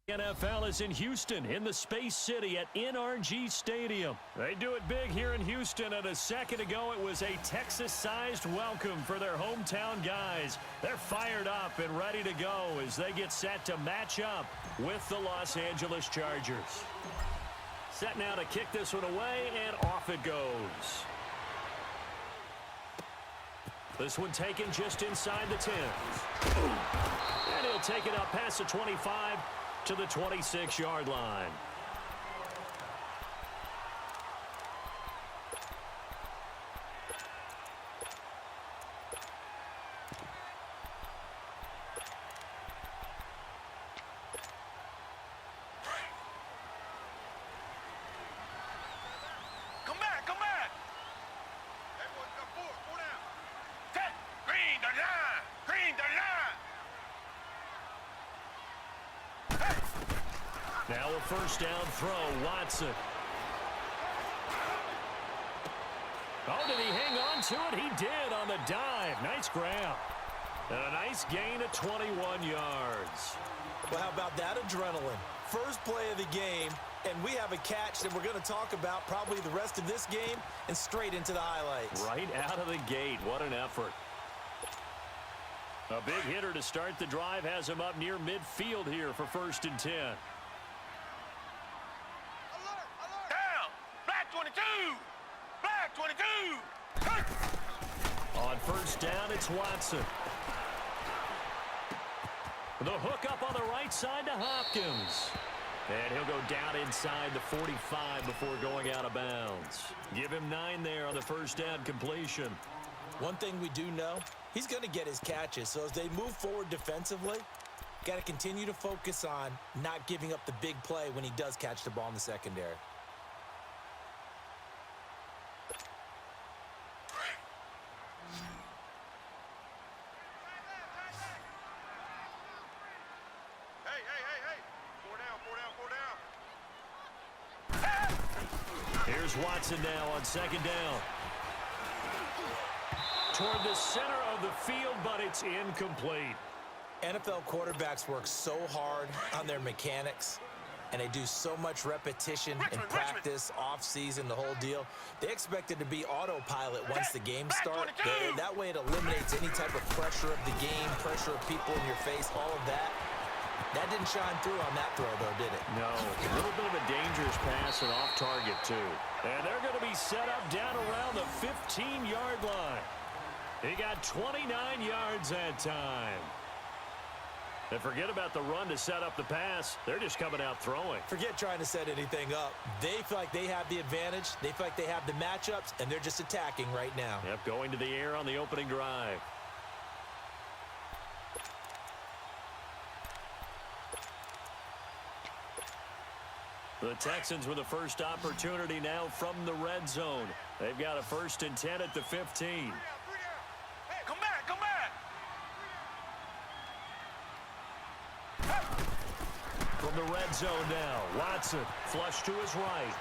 NFL is in Houston, in the Space City at NRG Stadium. They do it big here in Houston, and a second ago it was a Texas-sized welcome for their hometown guys. They're fired up and ready to go as they get set to match up with the Los Angeles Chargers. Set now to kick this one away, and off it goes. This one taken just inside the 10. And he'll take it up past the 25 to the 26-yard line. Come back! Hey, boys, got four down. Set! Green the line! Green the line! Now a first down throw, Watson. Oh, did he hang on to it? He did on the dive. Nice grab. And a nice gain of 21 yards. Well, how about that adrenaline? First play of the game, and we have a catch that we're going to talk about probably the rest of this game and straight into the highlights. Right out of the gate. What an effort. A big hitter to start the drive has him up near midfield here for 1st and 10. Down! Black 22! Black 22! On first down, it's Watson. The hook up on the right side to Hopkins. And he'll go down inside the 45 before going out of bounds. Give him 9 there on the first down completion. One thing we do know, he's going to get his catches. So as they move forward defensively, got to continue to focus on not giving up the big play when he does catch the ball in the secondary. Hey. Four down. Here's Watson now on second down. Toward the center of the field, but it's incomplete. NFL quarterbacks work so hard on their mechanics, and they do so much repetition and practice, off-season, the whole deal. They expect it to be autopilot once the game starts. That way it eliminates any type of pressure of the game, pressure of people in your face, all of that. That didn't shine through on that throw, though, did it? No. A little bit of a dangerous pass and off target, too. And they're going to be set up down around the 15-yard line. He got 29 yards that time. And forget about the run to set up the pass. They're just coming out throwing. Forget trying to set anything up. They feel like they have the advantage. They feel like they have the matchups, and they're just attacking right now. Yep, going to the air on the opening drive. The Texans with the first opportunity now from the red zone. They've got a 1st and 10 at the 15. Hey, come back! From the red zone now, Watson flush to his right.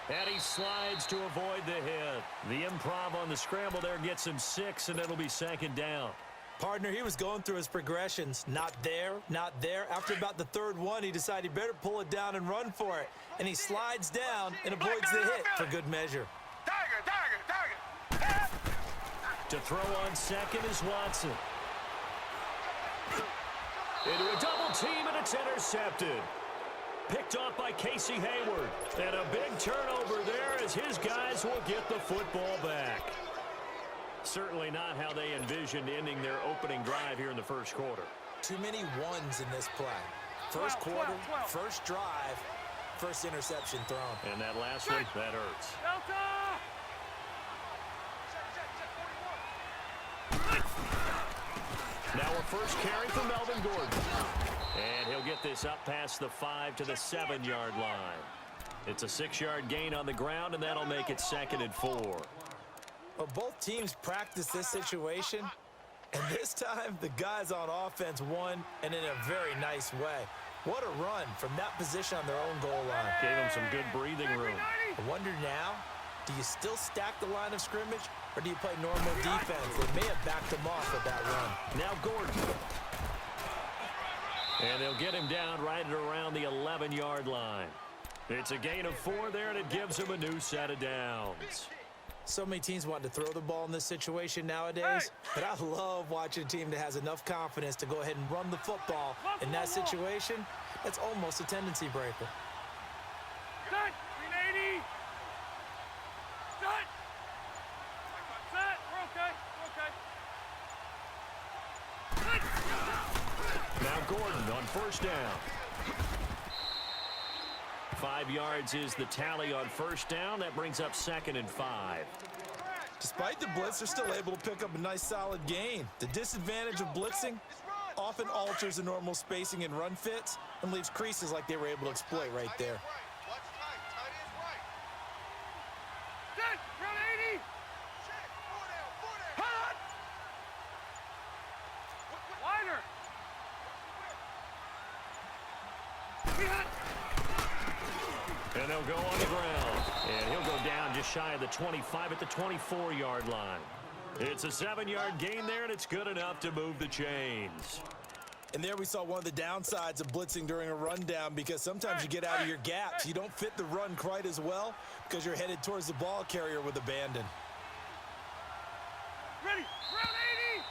And he slides to avoid the hit. The improv on the scramble there gets him 6, and it'll be 2nd down. Partner, he was going through his progressions. Not there, not there. After about the 3rd one, he decided he better pull it down and run for it. And he slides down and avoids the hit for good measure. Tiger! To throw on second is Watson. Into a double team, and it's intercepted. Picked off by Casey Hayward. And a big turnover there as his guys will get the football back. Certainly not how they envisioned ending their opening drive here in the first quarter. Too many ones in this play. First quarter, first drive, first interception thrown. And that last one, that hurts. Now a first carry for Melvin Gordon. And he'll get this up past the 5 to the 7-yard line. It's a 6-yard gain on the ground, and that'll make it 2nd and 4. Well, both teams practice this situation, and this time the guys on offense won, and in a very nice way. What a run from that position on their own goal line. Gave them some good breathing room. I wonder now, do you still stack the line of scrimmage, or do you play normal defense? They may have backed them off with that run. Now Gordon. And they'll get him down right at around the 11-yard line. It's a gain of 4 there, and it gives him a new set of downs. So many teams want to throw the ball in this situation nowadays, but I love watching a team that has enough confidence to go ahead and run the football. In that situation, that's almost a tendency breaker. Set! 380! Set! Set! We're okay. We're okay. Now Gordon on first down. 5 yards is the tally on first down. That brings up 2nd and 5. Despite the blitz, they're still able to pick up a nice solid gain. The disadvantage of blitzing often alters the normal spacing and run fits and leaves creases like they were able to exploit right there. Watch tight. Tight is right. Set! Round 80! Check. 4 down. Hot! Wider! And they'll go on the ground. And he'll go down just shy of the 25 at the 24-yard line. It's a 7-yard gain there, and it's good enough to move the chains. And there we saw one of the downsides of blitzing during a rundown, because sometimes you get out of your gaps. You don't fit the run quite as well because you're headed towards the ball carrier with abandon. Ready! Round 80!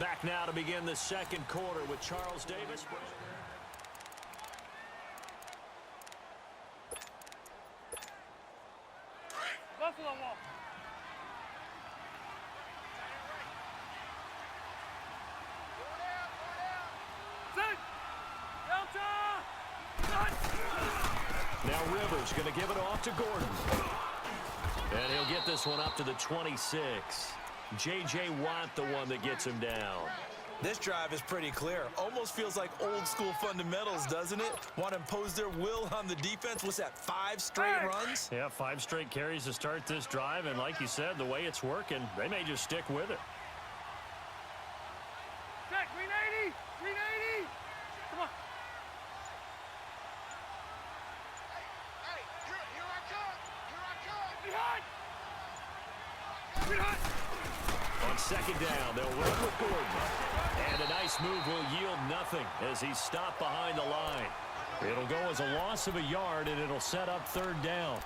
Back now to begin the second quarter with Charles Davis. Buffalo wall. Set! Delta! Set! Now Rivers going to give it off to Gordon. And he'll get this one up to the 26. J.J. Watt, the one that gets him down. This drive is pretty clear. Almost feels like old school fundamentals, doesn't it? Want to impose their will on the defense. What's that, 5 straight runs? Yeah, 5 straight carries to start this drive. And like you said, the way it's working, they may just stick with it. Check! 380! 380! Come on. Hey, here I come! Here I come! Behind! On second down, they'll run with Gordon. And a nice move will yield nothing as he's stopped behind the line. It'll go as a loss of a yard, and it'll set up 3rd down.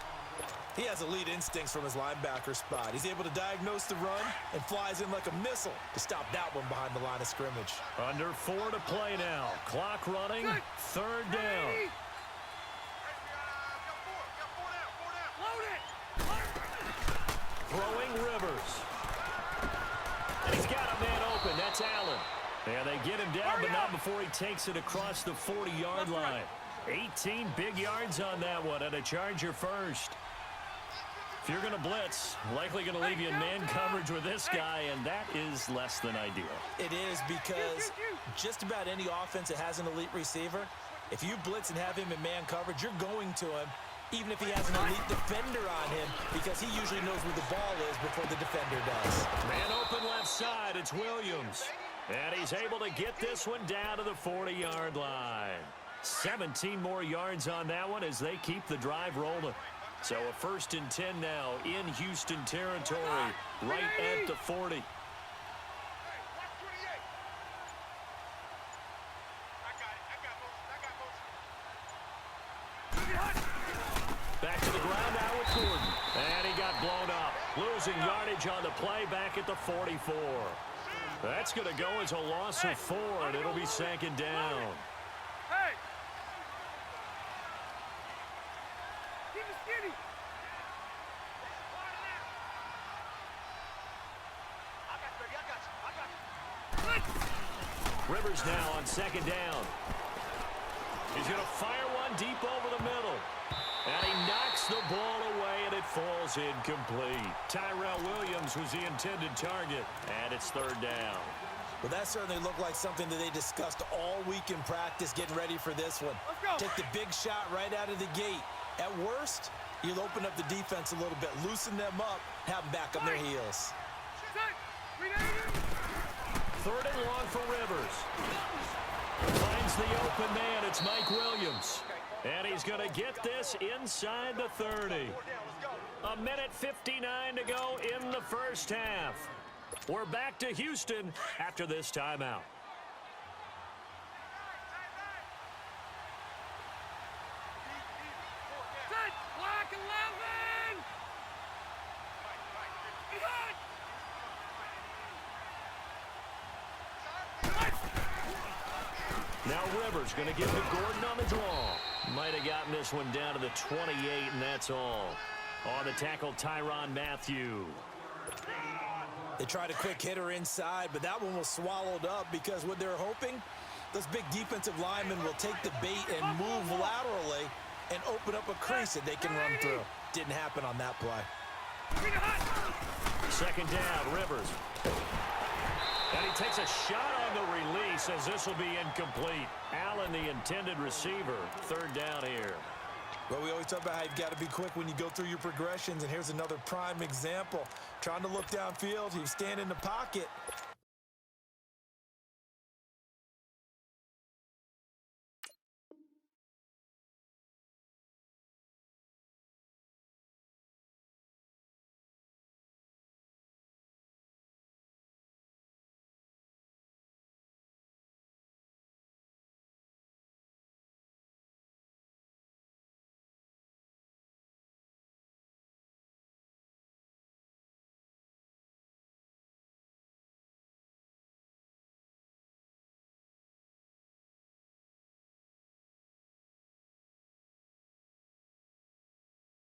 He has elite instincts from his linebacker spot. He's able to diagnose the run and flies in like a missile to stop that one behind the line of scrimmage. Under 4 to play now. Clock running, 3rd down. Load it! Throwing Rivers. And he's got a man open. That's Allen. And they get him down, but not before he takes it across the 40-yard line. 18 big yards on that one, and a Charger first. If you're going to blitz, likely going to leave you in man coverage with this guy, and that is less than ideal. It is, because just about any offense that has an elite receiver, if you blitz and have him in man coverage, you're going to him, even if he has an elite defender on him, because he usually knows where the ball is before the defender does. Man open left side, it's Williams. And he's able to get this one down to the 40-yard line. 17 more yards on that one as they keep the drive rolling. So a 1st and 10 now in Houston territory, right at the 40. Back to the ground now with Gordon. And he got blown up. Losing yardage on the play back at the 44. That's going to go as a loss of 4, and it'll be 2nd down. Hey! Keep it skinny! Rivers now on 2nd down. He's going to fire one deep over the middle. And he knocks the ball away, and it falls incomplete. Tyrell Williams was the intended target, and it's 3rd down. Well, that certainly looked like something that they discussed all week in practice, getting ready for this one. Let's go. Take the big shot right out of the gate. At worst, you'll open up the defense a little bit, loosen them up, have them back on their heels. Set! 380! 3rd and long for Rivers. Finds the open man. It's Mike Williams. And he's going to get this inside the 30. A minute 59 to go in the first half. We're back to Houston after this timeout. Now Rivers going to give to Gordon on the draw. Might have gotten this one down to the 28, and that's all. On the tackle, Tyrann Mathieu. They tried a quick hitter inside, but that one was swallowed up because what they're hoping, those big defensive linemen will take the bait and move laterally and open up a crease that they can run through. Didn't happen on that play. Second down, Rivers. And he takes a shot on the release as this will be incomplete. Allen, the intended receiver. Third down here. Well, we always talk about how you've got to be quick when you go through your progressions, and here's another prime example. Trying to look downfield, he was standing in the pocket.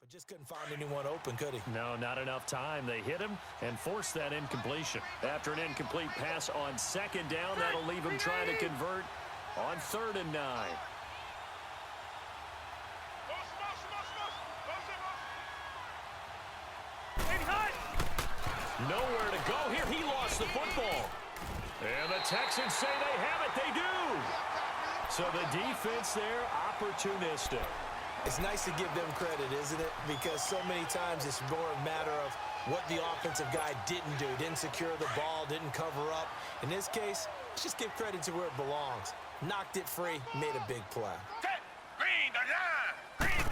But just couldn't find anyone open, could he? No, not enough time. They hit him and forced that incompletion. After an incomplete pass on second down, that'll leave him trying to convert on 3rd and 9. Nowhere to go here. He lost the football. And the Texans say they have it. They do. So the defense there, opportunistic. It's nice to give them credit, isn't it? Because so many times it's more a matter of what the offensive guy didn't do. Didn't secure the ball, didn't cover up. In this case, let's just give credit to where it belongs. Knocked it free, made a big play. Green, the line. Green.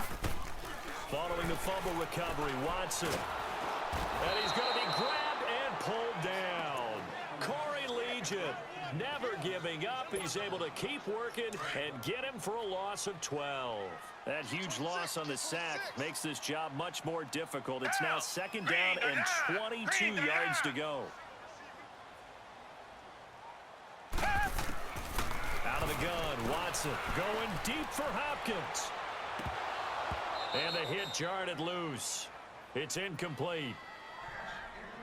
Following the fumble recovery, Watson. And he's going to be grabbed and pulled down. Corey Liuget never giving up. He's able to keep working and get him for a loss of 12. That huge loss on the sack makes this job much more difficult. It's now second down and 22 yards to go. Out of the gun, Watson going deep for Hopkins. And the hit jarred it loose. It's incomplete.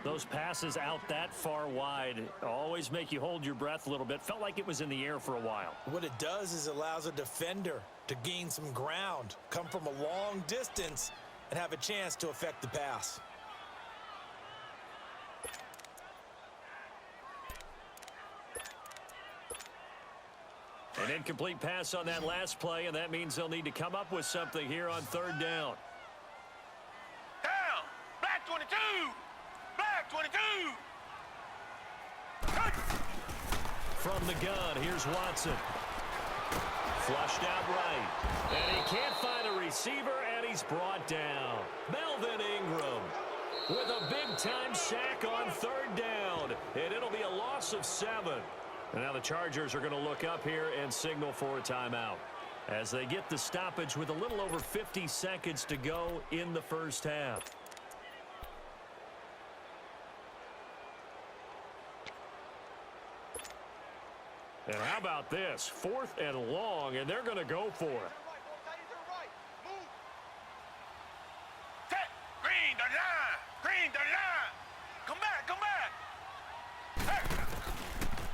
Those passes out that far wide always make you hold your breath a little bit. Felt like it was in the air for a while. What it does is allows a defender to gain some ground, come from a long distance, and have a chance to affect the pass. An incomplete pass on that last play, and that means they'll need to come up with something here on 3rd down. Down. Black 22. Black 22. From the gun, here's Watson. Flushed out right. And he can't find a receiver, and he's brought down. Melvin Ingram with a big-time sack on 3rd down. And it'll be a loss of 7. And now the Chargers are going to look up here and signal for a timeout as they get the stoppage with a little over 50 seconds to go in the first half. And how about this? 4th and long, and they're going to go for it. Green, the line. Green, the line. Come back, come back.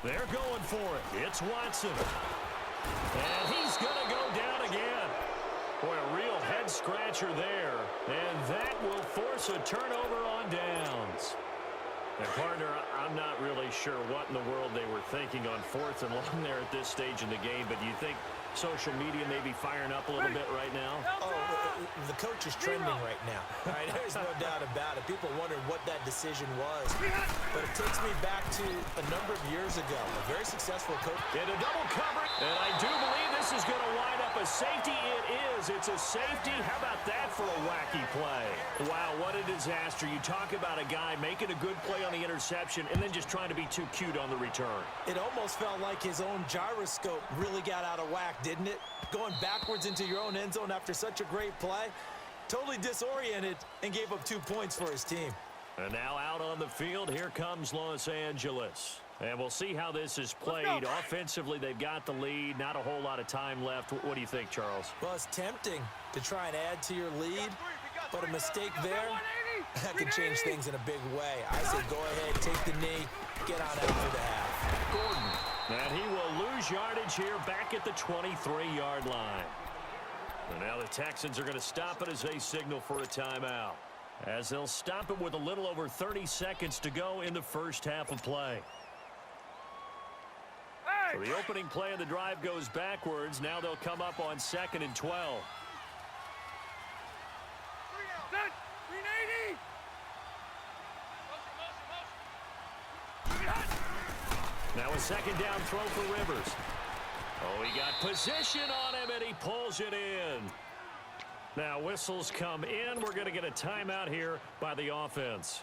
They're going for it. It's Watson. And he's going to go down again. Boy, a real head-scratcher there. And that will force a turnover on downs. And, partner, I'm not really sure what in the world they were thinking on 4th and long there at this stage in the game, but do you think social media may be firing up a little bit right now? Oh, the coach is trending right now. All right, there's no doubt about it. People wondered what that decision was. But it takes me back to a number of years ago. A very successful coach. And a double coverage. And I do believe this is going to wind up a safety. It is. It's a safety. How about that for a wacky play? Wow, what a disaster. You talk about a guy making a good play on the interception and then just trying to be too cute on the return. It almost felt like his own gyroscope really got out of whack, didn't it? Going backwards into your own end zone after such a great play. Totally disoriented and gave up 2 points for his team. And now out on the field, here comes Los Angeles. And we'll see how this is played. Offensively, they've got the lead. Not a whole lot of time left. What do you think, Charles? Well, it's tempting to try and add to your lead, but a mistake there, that can change things in a big way. I say go ahead, take the knee, get on out for the half. Gordon. And he will lose yardage here back at the 23-yard line. And now the Texans are going to stop it as they signal for a timeout. As they'll stop it with a little over 30 seconds to go in the first half of play. So the opening play of the drive goes backwards. Now they'll come up on 2nd and 12. Now a second down throw for Rivers. Oh, he got position on him, and he pulls it in. Now whistles come in. We're going to get a timeout here by the offense,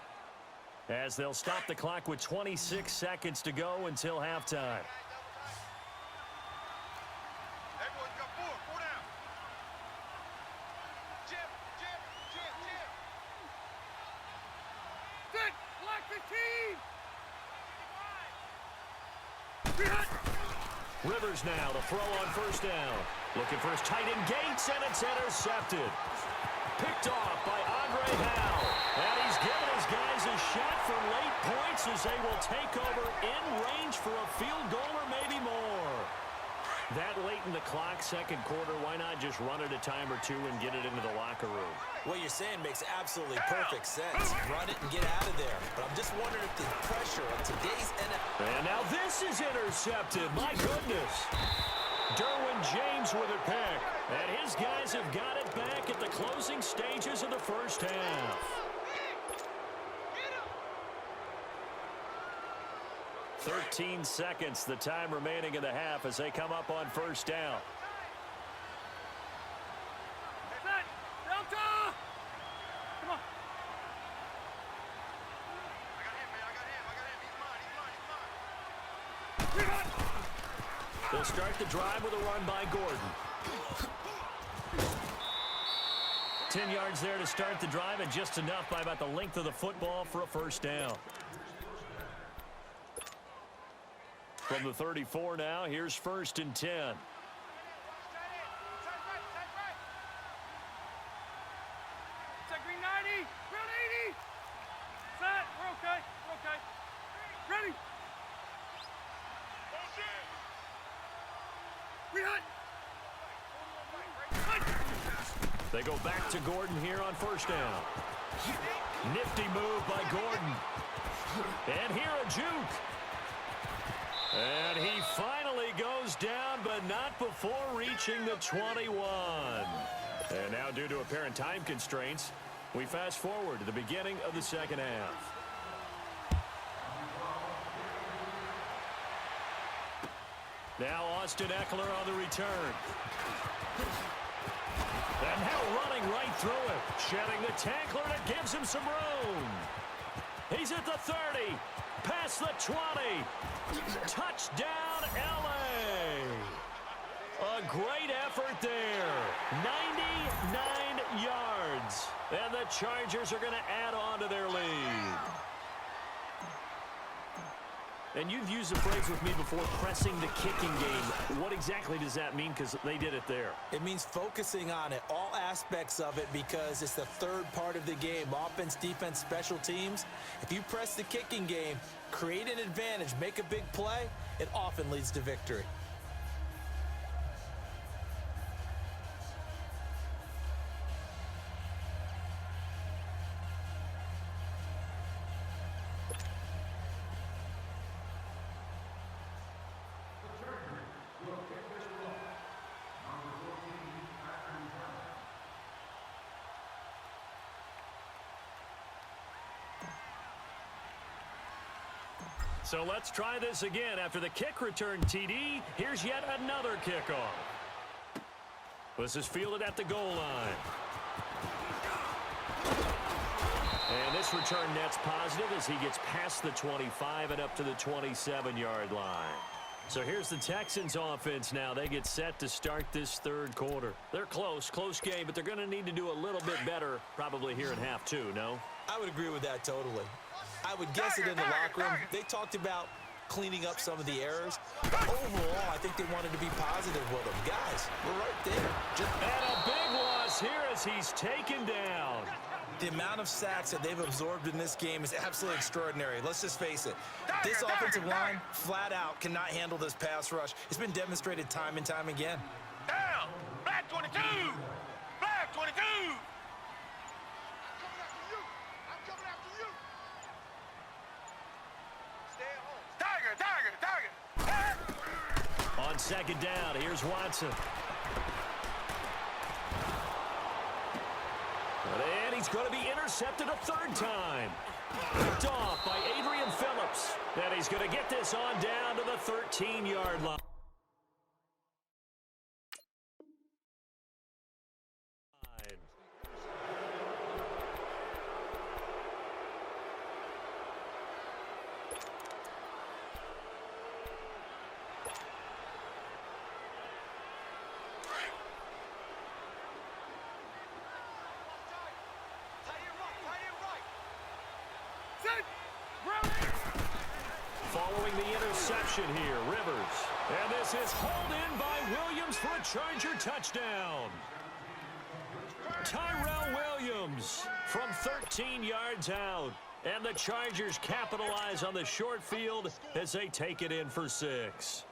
as they'll stop the clock with 26 seconds to go until halftime. Everyone's got four down. Jim. Good. Black 15. Rivers now to throw on first down. Looking for his tight end Gates, and it's intercepted. Picked off by Andre Howell. And he's given his guys a shot for late points as they will take over in range for a field goal or maybe more. That late in the clock, second quarter, why not just run it a time or two and get it into the locker room? What you're saying makes absolutely perfect sense. Run it and get out of there. But I'm just wondering if the pressure of today's NFL... And now this is intercepted. My goodness. Derwin James with a pick. And his guys have got it back at the closing stages of the first half. 13 seconds, the time remaining in the half as they come up on first down. They'll start the drive with a run by Gordon. 10 yards there to start the drive, and just enough by about the length of the football for a first down. From the 34 now, here's 1st and 10. Green 90, ground 80. Set, we're okay. Ready. They go back to Gordon here on first down. Nifty move by Gordon. And here a juke. And he finally goes down, but not before reaching the 21. And now, due to apparent time constraints, we fast forward to the beginning of the second half. Now Austin Eckler on the return. And now running right through it. Shedding the tackler, and it gives him some room. He's at the 30. Past the 20. Touchdown, L.A. A great effort there. 99 yards. And the Chargers are going to add on to their lead. And you've used the phrase with me before, pressing the kicking game. What exactly does that mean? Because they did it there. It means focusing on it, all aspects of it, because it's the third part of the game. Offense, defense, special teams. If you press the kicking game, create an advantage, make a big play, it often leads to victory. So let's try this again. After the kick return TD, here's yet another kickoff. This is fielded at the goal line. And this return net's positive as he gets past the 25 and up to the 27-yard line. So here's the Texans offense now. They get set to start this third quarter. They're close game, but they're going to need to do a little bit better probably here in half two, no? I would agree with that totally. I would guess it in the locker room. They talked about cleaning up some of the errors. But overall, I think they wanted to be positive with him. Guys, we're right there. And a big loss here as he's taken down. The amount of sacks that they've absorbed in this game is absolutely extraordinary. Let's just face it. This offensive line, flat out, cannot handle this pass rush. It's been demonstrated time and time again. Down! Black 22! Black 22! I'm coming after you! Stay at home. Tiger! On second down, here's Watson. And he's going to be intercepted a third time. Picked off by Adrian Phillips. And he's going to get this on down to the 13-yard line. Following the interception here, Rivers. And this is hauled in by Williams for a Charger touchdown. Tyrell Williams from 13 yards out. And the Chargers capitalize on the short field as they take it in for 6.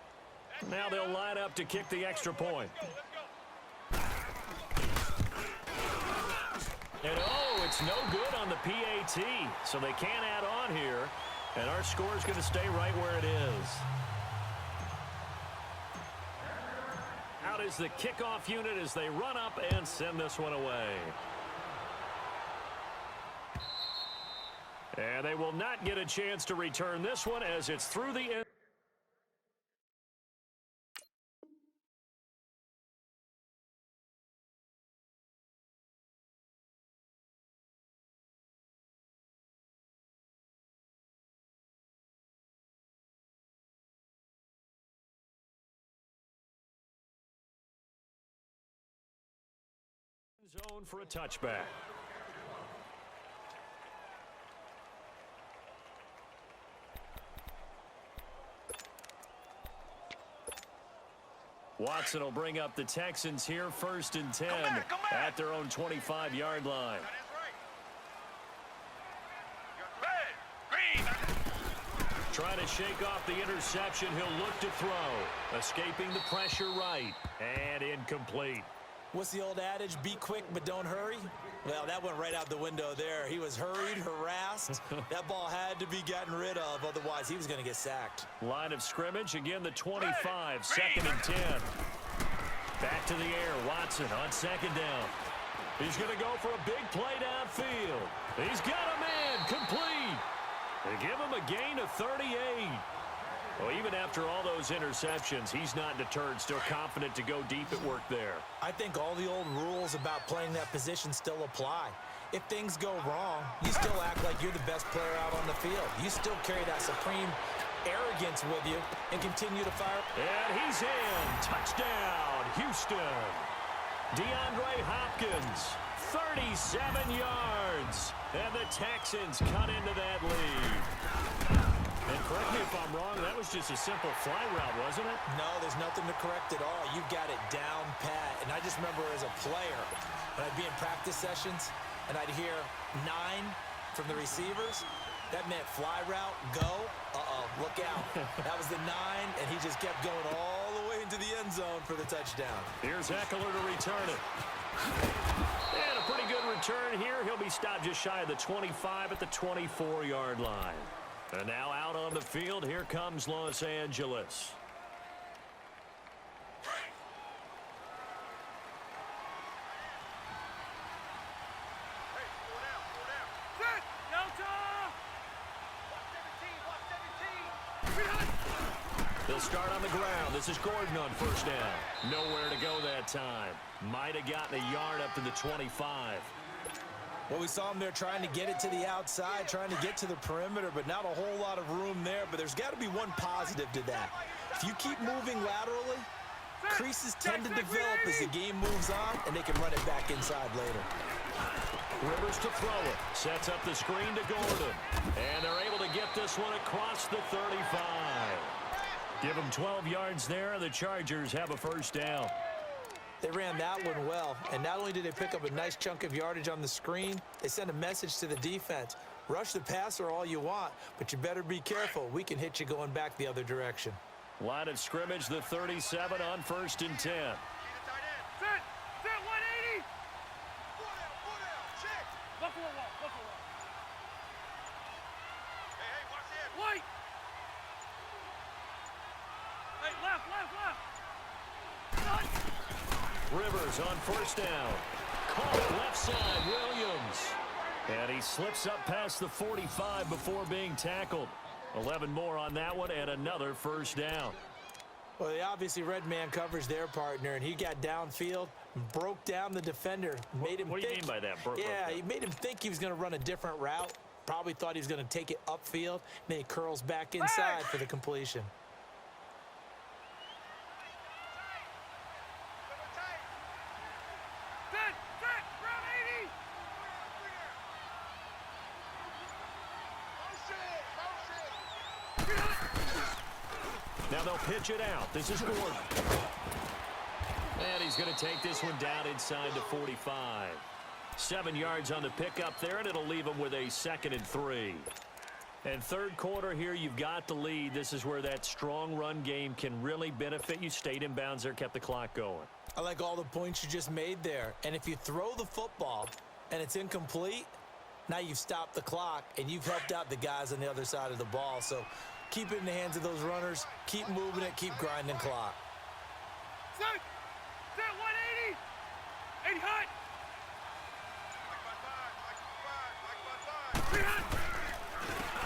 Now they'll line up to kick the extra point. And oh, it's no good on the PAT, so they can't add on here. And our score is going to stay right where it is. Out is the kickoff unit as they run up and send this one away. And they will not get a chance to return this one as it's through the end. Zone for a touchback. Watson will bring up the Texans here, 1st and 10 at their own 25-yard line. Trying to shake off the interception. He'll look to throw. Escaping the pressure right. And incomplete. What's the old adage? Be quick, but don't hurry. Well, that went right out the window there. He was hurried, harassed. That ball had to be gotten rid of, otherwise he was going to get sacked. Line of scrimmage, again the 25, 2nd and 10. Back to the air, Watson on 2nd down. He's going to go for a big play downfield. He's got a man, complete. They give him a gain of 38. Well, even after all those interceptions, he's not deterred, still confident to go deep at work there. I think all the old rules about playing that position still apply. If things go wrong, you still act like you're the best player out on the field. You still carry that supreme arrogance with you and continue to fire. And he's in. Touchdown, Houston. DeAndre Hopkins, 37 yards. And the Texans cut into that lead. And correct me if I'm wrong, that was just a simple fly route, wasn't it? No, there's nothing to correct at all. You've got it down pat. And I just remember as a player, when I'd be in practice sessions and I'd hear 9 from the receivers, that meant fly route, go, look out. That was the 9, and he just kept going all the way into the end zone for the touchdown. Here's Eckler to return it. And a pretty good return here. He'll be stopped just shy of the 25 at the 24-yard line. And now out on the field, here comes Los Angeles. They'll start on the ground. This is Gordon on 1st down. Nowhere to go that time. Might have gotten a yard up to the 25. Well, we saw him there trying to get it to the outside, trying to get to the perimeter, but not a whole lot of room there. But there's got to be one positive to that. If you keep moving laterally, creases tend to develop as the game moves on, and they can run it back inside later. Rivers to throw it. Sets up the screen to Gordon. And they're able to get this one across the 35. Give them 12 yards there, and the Chargers have a first down. They ran that one well, and not only did they pick up a nice chunk of yardage on the screen, they sent a message to the defense. Rush the passer all you want, but you better be careful. We can hit you going back the other direction. Line of scrimmage, the 37 on 1st and 10. Sit, 180. Pull down, check. Buffalo wall, Buffalo wall. Hey, watch this. White. Hey, left. Rivers on 1st down. Caught left side, Williams. And he slips up past the 45 before being tackled. 11 more on that one and another first down. Well, they obviously read man coverage their partner, and he got downfield, broke down the defender, made him What do you think. mean by that? Yeah, he made him think he was going to run a different route. Probably thought he was going to take it upfield, and then he curls back inside for the completion. Sit, round 80. Now they'll pitch it out. This is Gordon. And he's going to take this one down inside the 45. 7 yards on the pickup there, and it'll leave him with a 2nd and 3. And third quarter here, you've got the lead. This is where that strong run game can really benefit you. Stayed in bounds there, kept the clock going. I like all the points you just made there. And if you throw the football and it's incomplete, now you've stopped the clock and you've helped out the guys on the other side of the ball. So keep it in the hands of those runners. Keep moving it. Keep grinding clock. Sit, 180. And hut.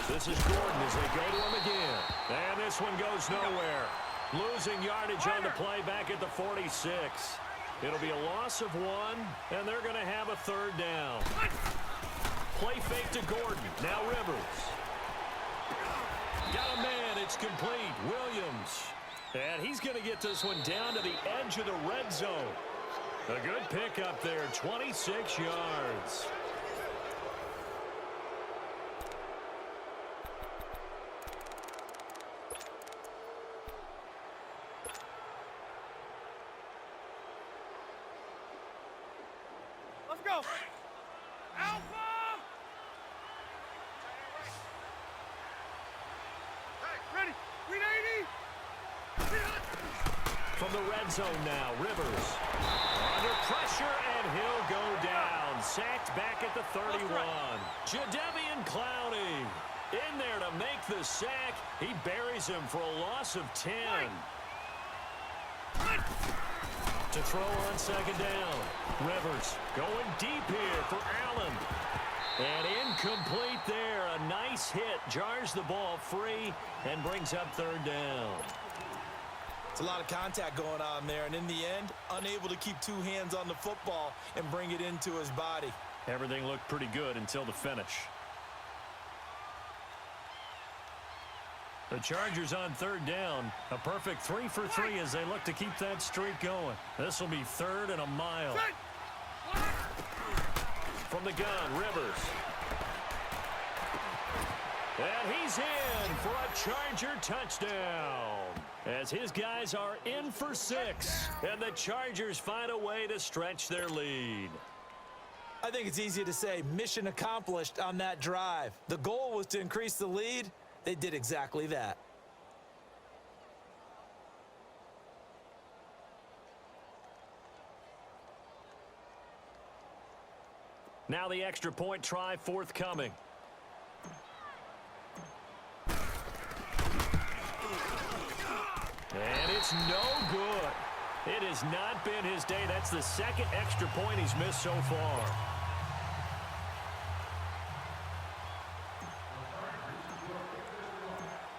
This is Gordon as they go to him again. And this one goes nowhere. Losing yardage on the play back at the 46. It'll be a loss of 1, and they're going to have a 3rd down. Play fake to Gordon. Now Rivers. Got a man. It's complete. Williams. And he's going to get this one down to the edge of the red zone. A good pickup there. 26 yards. Let's go. Alpha. Ready. 380. From the red zone now, Rivers. Under pressure, and he'll go down. Sacked back at the 31. Jadeveon Clowney in there to make the sack. He buries him for a loss of 10. To throw on 2nd down. Rivers going deep here for Allen. And incomplete there. A nice hit. Jars the ball free and brings up 3rd down. It's a lot of contact going on there, and in the end, unable to keep 2 hands on the football and bring it into his body. Everything looked pretty good until the finish. The Chargers on 3rd down. A perfect 3 for 3 as they look to keep that streak going. This will be 3rd and a mile. From the gun, Rivers. And he's in for a Charger touchdown. As his guys are in for 6. And the Chargers find a way to stretch their lead. I think it's easy to say mission accomplished on that drive. The goal was to increase the lead. They did exactly that. Now the extra point try forthcoming. And it's no good. It has not been his day. That's the 2nd extra point he's missed so far.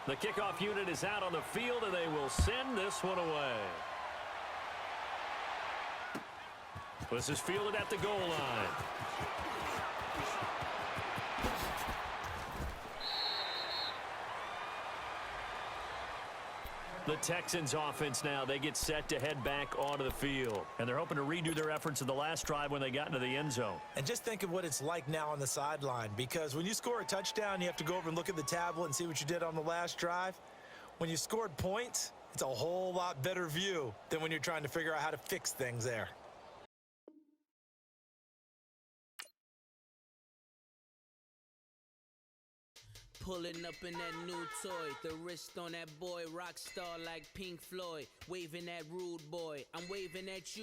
The kickoff unit is out on the field, and they will send this one away. This is fielded at the goal line. The Texans offense now, they get set to head back onto the field. And they're hoping to redo their efforts in the last drive when they got into the end zone. And just think of what it's like now on the sideline, because when you score a touchdown, you have to go over and look at the tablet and see what you did on the last drive. When you scored points, it's a whole lot better view than when you're trying to figure out how to fix things there. Pulling up in that new toy, the wrist on that boy, rock star like Pink Floyd, waving that rude boy, I'm waving at you.